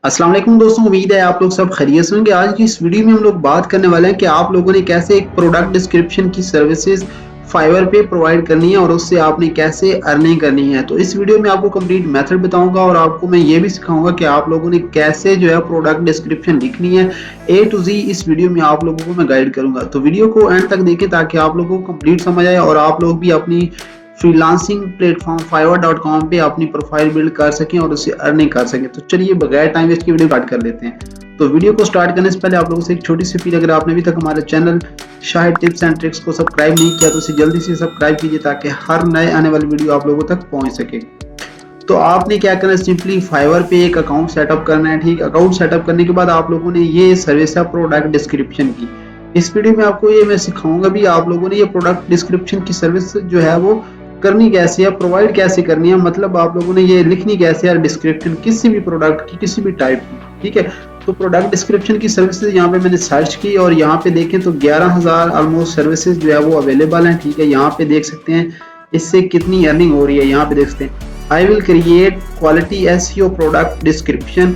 अस्सलाम वालेकुम दोस्तों, उम्मीद है आप लोग सब खैरियत से होंगे। आज की इस वीडियो में हम लोग बात करने वाले हैं कि आप लोगों ने कैसे एक प्रोडक्ट डिस्क्रिप्शन की सर्विसेज फाइवर पे प्रोवाइड करनी है और उससे आपने कैसे अर्निंग करनी है। तो इस वीडियो में आपको कंप्लीट मेथड बताऊंगा और आपको मैं ये भी सिखाऊंगा कि आप लोगों ने कैसे जो है प्रोडक्ट डिस्क्रिप्शन लिखनी है ए टू जी। इस वीडियो में आप लोगों को मैं गाइड करूंगा, तो वीडियो को एंड तक देखें ताकि आप लोगों को कंप्लीट समझ आए और आप लोग भी अपनी फ्रीलांसिंग प्लेटफॉर्म fiverr.com पे अपनी प्रोफाइल बिल्ड कर सकें और उससे अर्निंग कर सकें। तो चलिए बगैर टाइम वेस्ट की वीडियो स्टार्ट कर लेते हैं। तो वीडियो को स्टार्ट करने से पहले आप लोगों से एक छोटी सी अपील, अगर आपने अभी तक हमारे channel Shahid tips and tricks को सब्सक्राइब नहीं किया तो इसे जल्दी से सब्सक्राइब कीजिए ताकि हर नए आने वाली वीडियो आप लोगों तक पहुंच सके। तो आपने क्या करना है, सिंपली फाइवर पे एक अकाउंट सेटअप करना है। ठीक, अकाउंट सेटअप करने के बाद आप लोगों ने ये सर्विस है प्रोडक्ट डिस्क्रिप्शन की। इस वीडियो में आपको ये मैं सिखाऊंगा भी आप लोगों ने ये प्रोडक्ट डिस्क्रिप्शन की सर्विस जो है वो करनी कैसे है, प्रोवाइड कैसे करनी है, मतलब आप लोगों ने ये लिखनी कैसे है डिस्क्रिप्शन किसी भी प्रोडक्ट की, किसी भी टाइप की। ठीक है, तो प्रोडक्ट डिस्क्रिप्शन की सर्विसेज यहाँ पे मैंने सर्च की और यहाँ पे देखें तो 11,000 ऑलमोस्ट सर्विसेज जो है वो अवेलेबल हैं। ठीक है, यहाँ पे देख सकते हैं इससे कितनी अर्निंग हो रही है। यहाँ पे देख सकते हैं I will create quality SEO product description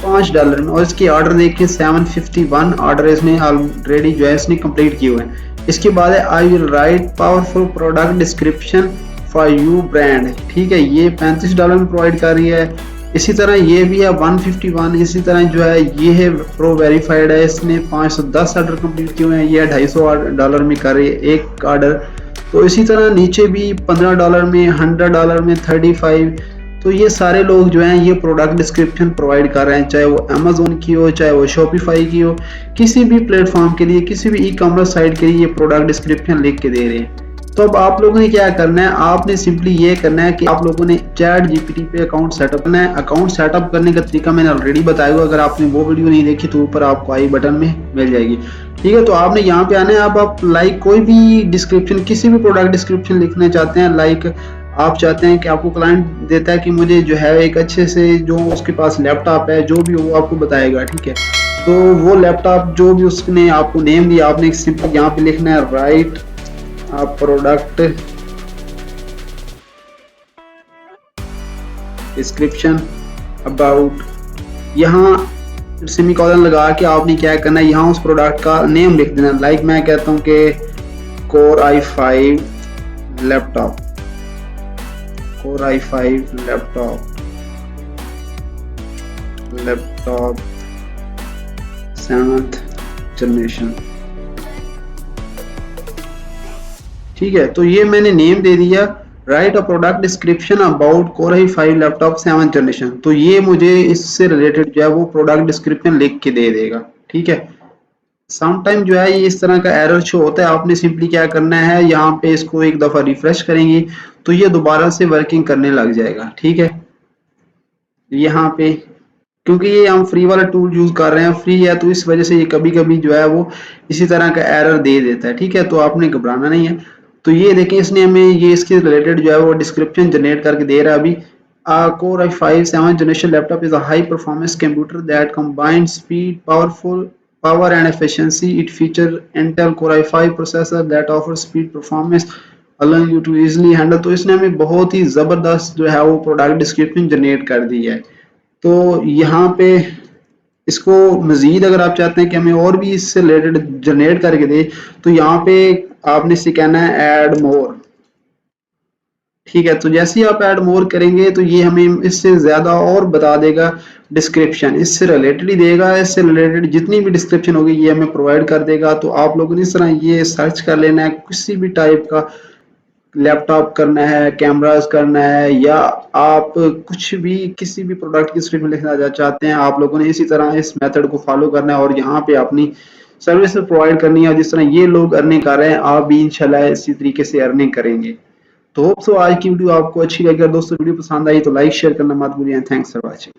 $5 में, और इसके ऑर्डर देखिए 751 ऑर्डर इसने ऑलरेडी जो है इसने कंप्लीट किए हुए हैं। इसके बाद है I will write powerful product description for you brand. ठीक है, ये $35 में प्रोवाइड कर रही है। इसी तरह ये भी है 151। इसी तरह जो है ये है प्रो वेरीफाइड है, इसने 510 ऑर्डर कंप्लीट किए हुए हैं, ये $250 में कर रही है एक ऑर्डर। तो इसी तरह नीचे भी $15 में, $100 में, 35। तो ये सारे लोग जो हैं ये प्रोडक्ट डिस्क्रिप्शन प्रोवाइड कर रहे हैं, चाहे वो अमेजोन की हो, चाहे वो शॉपिफाई की हो, किसी भी प्लेटफॉर्म के लिए, किसी भी ई कॉमर्स साइट के लिए ये प्रोडक्ट डिस्क्रिप्शन लिख के दे रहे हैं। तो अब आप लोगों ने क्या करना है, आपने सिंपली ये करना है कि आप लोगों ने चैट जीपीटी पे अकाउंट सेटअप करना है। अकाउंट सेटअप करने का तरीका मैंने ऑलरेडी बताया हुआ, अगर आपने वो वीडियो नहीं देखी तो ऊपर आपको आई बटन में मिल जाएगी। ठीक है, तो आपने यहाँ पे आना है। आप लाइक कोई भी डिस्क्रिप्शन, किसी भी प्रोडक्ट डिस्क्रिप्शन लिखना चाहते हैं, लाइक आप चाहते हैं कि आपको क्लाइंट देता है कि मुझे जो है एक अच्छे से जो उसके पास लैपटॉप है, जो भी वो आपको बताएगा। ठीक है, तो वो लैपटॉप जो भी उसने आपको नेम दिया, आपने सिंपल यहाँ पे लिखना है राइट प्रोडक्ट डिस्क्रिप्शन अबाउट। यहाँ सेमीकोलन लगा के आपने क्या करना है, यहाँ उस प्रोडक्ट का नेम लिख देना। लाइक मैं कहता हूँ कि Core i5 laptop, Core i5 laptop 7th generation. ठीक है, तो ये मैंने नेम दे दिया right a product description about Core i5 laptop 7th generation. तो ये मुझे इससे रिलेटेड जो है वो प्रोडक्ट डिस्क्रिप्शन लिख के दे देगा। ठीक है, सम टाइम जो है ये इस तरह का एरर शो होता है। आपने सिंपली क्या करना है, यहाँ पे इसको एक दफा रिफ्रेश करेंगे तो ये दोबारा से वर्किंग करने लग जाएगा। ठीक है, यहाँ पे क्योंकि ये हम फ्री वाला टूल यूज कर रहे हैं, फ्री है, तो इस वजह से ये कभी कभी जो है वो इसी तरह का एरर दे देता है। ठीक है, तो आपने घबराना नहीं है। तो ये देखें इसने हमें ये इसके रिलेटेड जो है वो डिस्क्रिप्शन जनरेट करके दे रहा है अभी। Core i5 7th generation laptop is a high performance computer that combines speed, power and efficiency. It features Intel Core i5 processor that offers speed performance allowing you to easily handle। तो इसने हमें बहुत ही जबरदस्त जो है वो product description generate कर दी है। तो यहाँ पे इसको मजीद अगर आप चाहते हैं कि हमें और भी इससे रिलेटेड जनरेट करके दे, तो यहाँ पे आपने इसे कहना है ऐड मोर। ठीक है, तो जैसे ही आप ऐड मोर करेंगे तो ये हमें इससे ज्यादा और बता देगा डिस्क्रिप्शन, इससे रिलेटेड ही देगा। इससे रिलेटेड जितनी भी डिस्क्रिप्शन होगी ये हमें प्रोवाइड कर देगा। तो आप लोगों ने इस तरह ये सर्च कर लेना है, किसी भी टाइप का लैपटॉप करना है, कैमरास करना है, या आप कुछ भी किसी भी प्रोडक्ट की स्क्रिप्ट लिखना चाहते हैं, आप लोगों ने इसी तरह इस मेथड को फॉलो करना है और यहाँ पे अपनी सर्विस प्रोवाइड करनी है। जिस तरह ये लोग अर्निंग कर रहे हैं, आप भी इंशाल्लाह इसी तरीके से अर्निंग करेंगे। तो होप सो आज की वीडियो आपको अच्छी लगी। अगर दोस्तों वीडियो पसंद आई तो लाइक शेयर करना मत भूलिए। Thanks for watching.